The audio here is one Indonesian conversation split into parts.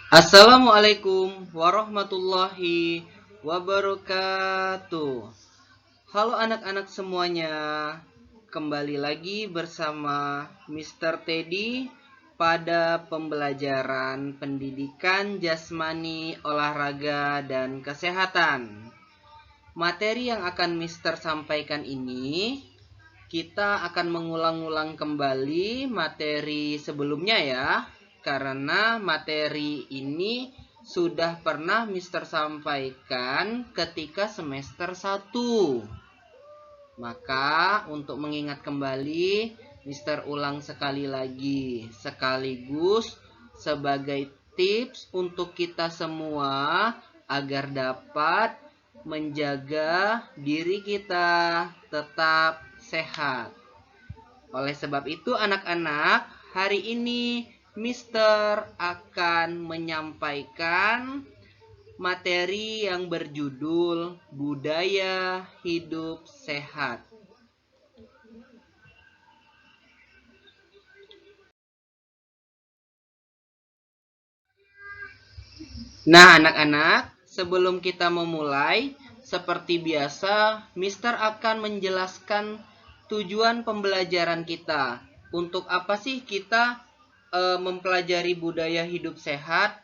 Assalamualaikum warahmatullahi wabarakatuh. Halo anak-anak semuanya, kembali lagi bersama Mr. Teddy pada pembelajaran pendidikan jasmani, olahraga, dan kesehatan. Materi yang akan Mr. sampaikan ini, kita akan mengulang-ulang kembali materi sebelumnya ya, karena materi ini sudah pernah Mister sampaikan ketika semester 1. Maka untuk mengingat kembali, Mister ulang sekali lagi, sekaligus sebagai tips untuk kita semua agar dapat menjaga diri kita tetap sehat. Oleh sebab itu anak-anak, hari ini Mister akan menyampaikan materi yang berjudul Budaya Hidup Sehat. Nah, anak-anak, sebelum kita memulai, seperti biasa, Mister akan menjelaskan tujuan pembelajaran kita. Untuk apa sih kita mempelajari budaya hidup sehat?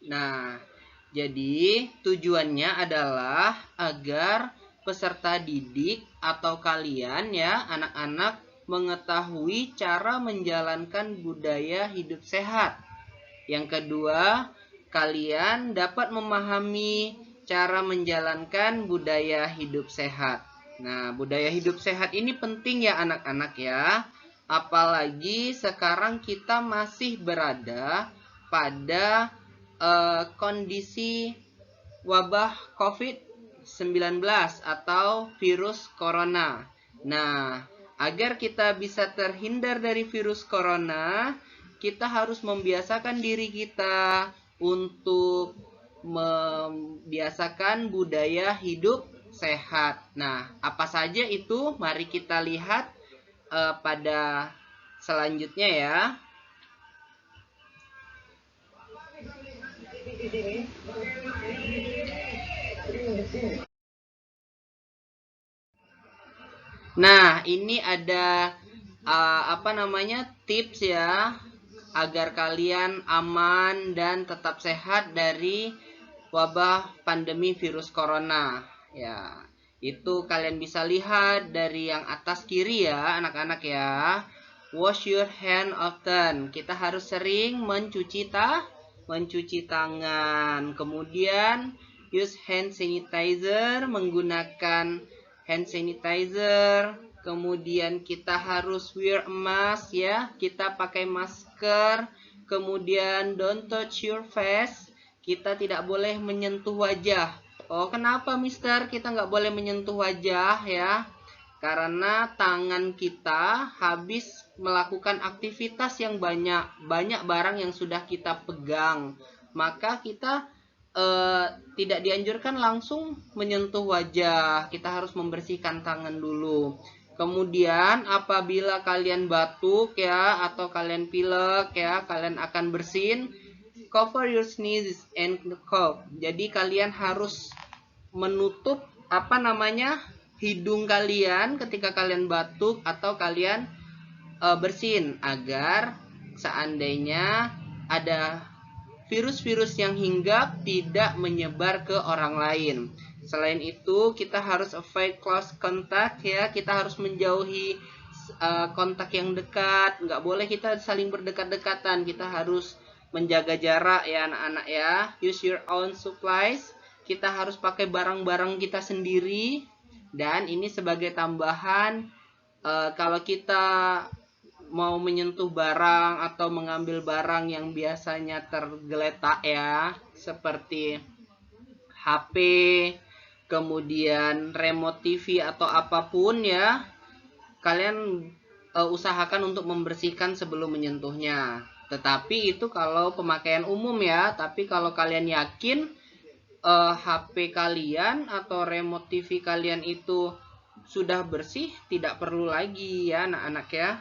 Nah, jadi tujuannya adalah agar peserta didik atau kalian ya, anak-anak mengetahui cara menjalankan budaya hidup sehat. Yang kedua, kalian dapat memahami cara menjalankan budaya hidup sehat. Nah, budaya hidup sehat ini penting ya anak-anak ya. Apalagi sekarang kita masih berada pada kondisi wabah COVID-19 atau virus corona. Nah, agar kita bisa terhindar dari virus corona, kita harus membiasakan diri kita untuk membiasakan budaya hidup sehat. Nah, apa saja itu? Mari kita lihat pada selanjutnya ya. Nah, ini ada tips ya agar kalian aman dan tetap sehat dari wabah pandemi virus corona. Ya, itu kalian bisa lihat dari yang atas kiri ya, anak-anak ya. Wash your hand often. Kita harus sering mencuci tangan. Kemudian use hand sanitizer, menggunakan hand sanitizer. Kemudian kita harus wear a mask ya, kita pakai masker. Kemudian don't touch your face, kita tidak boleh menyentuh wajah. Oh, kenapa Mister kita nggak boleh menyentuh wajah ya? Karena tangan kita habis melakukan aktivitas yang banyak barang yang sudah kita pegang. Maka kita tidak dianjurkan langsung menyentuh wajah. Kita harus membersihkan tangan dulu. Kemudian apabila kalian batuk ya atau kalian pilek ya, kalian akan bersin, cover your sneezes and cough. Jadi kalian harus menutup hidung kalian ketika kalian batuk atau kalian bersin agar seandainya ada virus-virus yang hinggap tidak menyebar ke orang lain. Selain itu, kita harus avoid close contact ya. Kita harus menjauhi kontak yang dekat. Nggak boleh kita saling berdekat-dekatan. Kita harus menjaga jarak ya anak-anak ya. Use your own supplies. Kita harus pakai barang-barang kita sendiri. Dan ini sebagai tambahan, kalau kita mau menyentuh barang atau mengambil barang yang biasanya tergeletak ya, seperti HP, kemudian remote TV atau apapun ya, kalian usahakan untuk membersihkan sebelum menyentuhnya. Tetapi itu kalau pemakaian umum ya, tapi kalau kalian yakin HP kalian atau remote TV kalian itu sudah bersih, tidak perlu lagi ya anak-anak ya.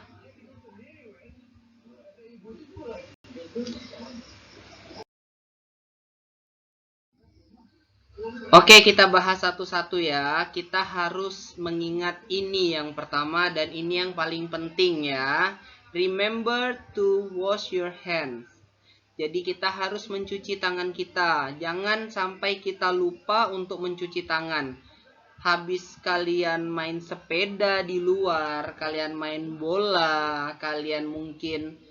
Oke, kita bahas satu-satu ya. Kita harus mengingat ini yang pertama dan ini yang paling penting ya. Remember to wash your hands. Jadi kita harus mencuci tangan kita. Jangan sampai kita lupa untuk mencuci tangan. Habis kalian main sepeda di luar, kalian main bola, kalian mungkin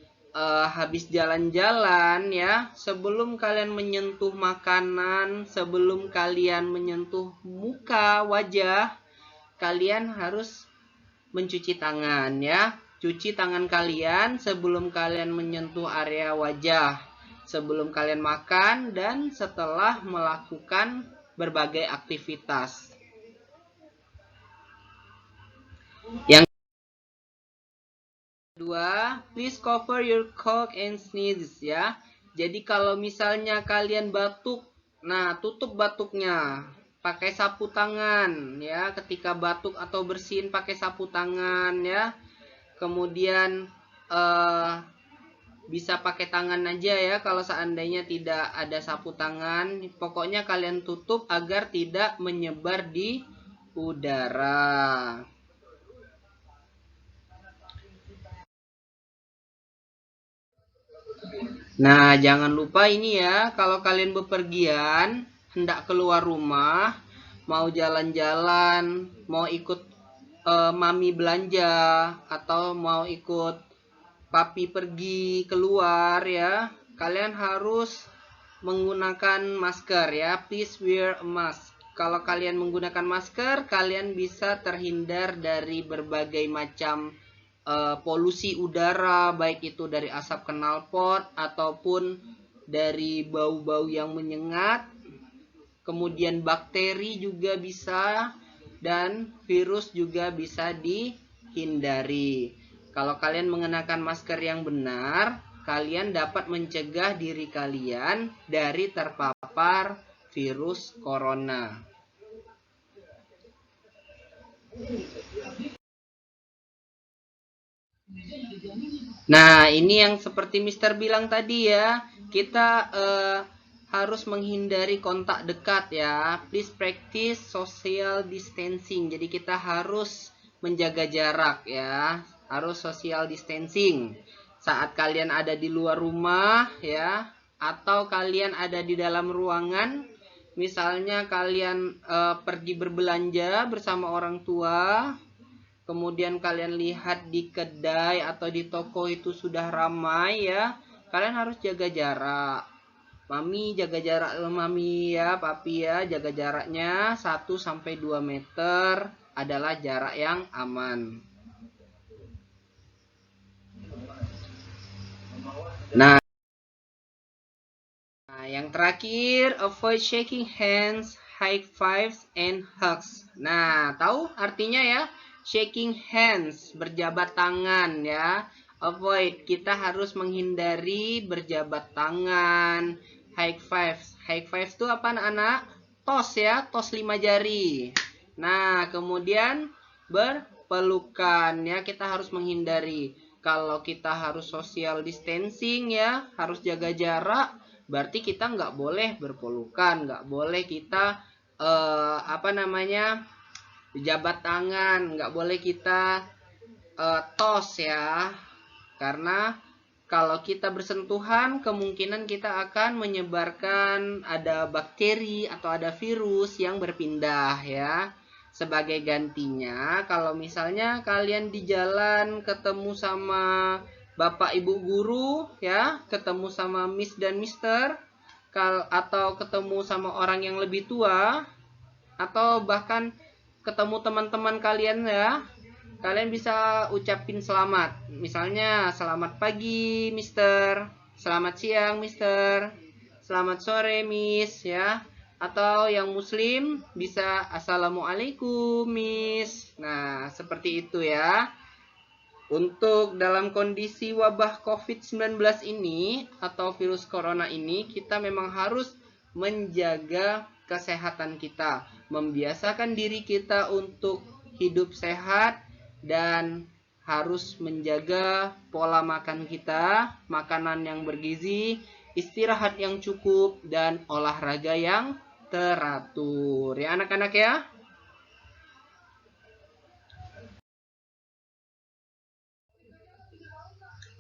habis jalan-jalan ya, sebelum kalian menyentuh makanan, sebelum kalian menyentuh muka, wajah, kalian harus mencuci tangan ya. Cuci tangan kalian sebelum kalian menyentuh area wajah, sebelum kalian makan, dan setelah melakukan berbagai aktivitas. Yang kedua, please cover your cough and sneeze ya. Jadi kalau misalnya kalian batuk, nah tutup batuknya. Pakai sapu tangan ya, ketika batuk atau bersin pakai sapu tangan ya. Kemudian bisa pakai tangan aja ya kalau seandainya tidak ada sapu tangan. Pokoknya kalian tutup agar tidak menyebar di udara. Nah, jangan lupa ini ya, kalau kalian bepergian, hendak keluar rumah, mau jalan-jalan, mau ikut mami belanja, atau mau ikut papi pergi keluar ya, kalian harus menggunakan masker ya. Please wear a mask. Kalau kalian menggunakan masker, kalian bisa terhindar dari berbagai macam polusi udara, baik itu dari asap knalpot ataupun dari bau-bau yang menyengat. Kemudian bakteri juga bisa, dan virus juga bisa dihindari. Kalau kalian mengenakan masker yang benar, kalian dapat mencegah diri kalian dari terpapar virus corona. Nah, ini yang seperti Mister bilang tadi ya, kita harus menghindari kontak dekat ya. Please practice social distancing. Jadi kita harus menjaga jarak ya, harus social distancing. Saat kalian ada di luar rumah ya, atau kalian ada di dalam ruangan, misalnya kalian pergi berbelanja bersama orang tua, kemudian kalian lihat di kedai atau di toko itu sudah ramai ya, kalian harus jaga jarak. Mami jaga jarak, mami ya, papi ya, jaga jaraknya 1-2 meter adalah jarak yang aman. Nah, yang terakhir, avoid shaking hands, high fives, and hugs. Nah, tahu artinya ya? Shaking hands, berjabat tangan ya. Avoid, kita harus menghindari berjabat tangan. High fives. High fives itu apa anak-anak? Tos ya, tos 5 jari. Nah, kemudian berpelukan ya, kita harus menghindari. Kalau kita harus social distancing ya, harus jaga jarak, berarti kita nggak boleh berpelukan, nggak boleh kita jabat tangan, nggak boleh kita tos ya, karena kalau kita bersentuhan kemungkinan kita akan menyebarkan ada bakteri atau ada virus yang berpindah ya. Sebagai gantinya, kalau misalnya kalian di jalan ketemu sama bapak ibu guru ya, ketemu sama miss dan mister, atau ketemu sama orang yang lebih tua, atau bahkan ketemu teman-teman kalian ya, kalian bisa ucapin selamat. Misalnya, selamat pagi mister, selamat siang mister, selamat sore miss ya. Atau yang muslim bisa assalamualaikum miss. Nah, seperti itu ya. Untuk dalam kondisi wabah COVID-19 ini atau virus corona ini, kita memang harus menjaga kesehatan kita, membiasakan diri kita untuk hidup sehat, dan harus menjaga pola makan kita, makanan yang bergizi, istirahat yang cukup, dan olahraga yang teratur. Ya anak-anak ya.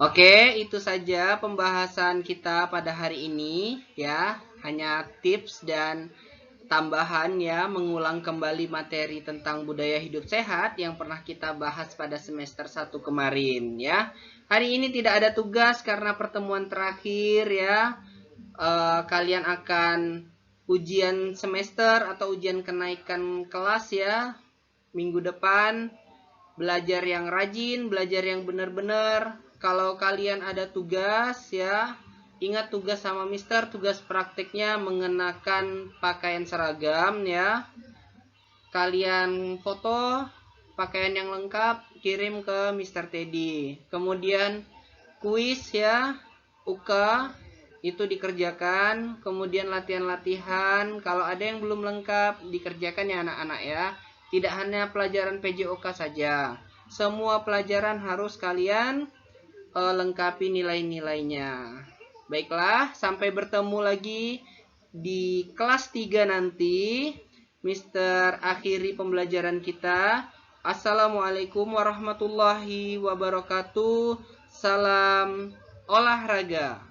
Oke, itu saja pembahasan kita pada hari ini ya. Hanya tips dan tambahan ya, mengulang kembali materi tentang budaya hidup sehat yang pernah kita bahas pada semester 1 kemarin ya. Hari ini tidak ada tugas karena pertemuan terakhir ya. Kalian akan ujian semester atau ujian kenaikan kelas ya. Minggu depan belajar yang rajin, belajar yang benar-benar. Kalau kalian ada tugas ya, ingat tugas sama mister, tugas prakteknya mengenakan pakaian seragam ya. Kalian foto pakaian yang lengkap, kirim ke Mr. Teddy. Kemudian kuis ya, UK itu dikerjakan. Kemudian latihan-latihan, kalau ada yang belum lengkap dikerjakan ya anak-anak ya. Tidak hanya pelajaran PJOK saja, semua pelajaran harus kalian lengkapi nilai-nilainya. Baiklah, sampai bertemu lagi di kelas 3 nanti. Mister akhiri pembelajaran kita. Assalamualaikum warahmatullahi wabarakatuh. Salam olahraga.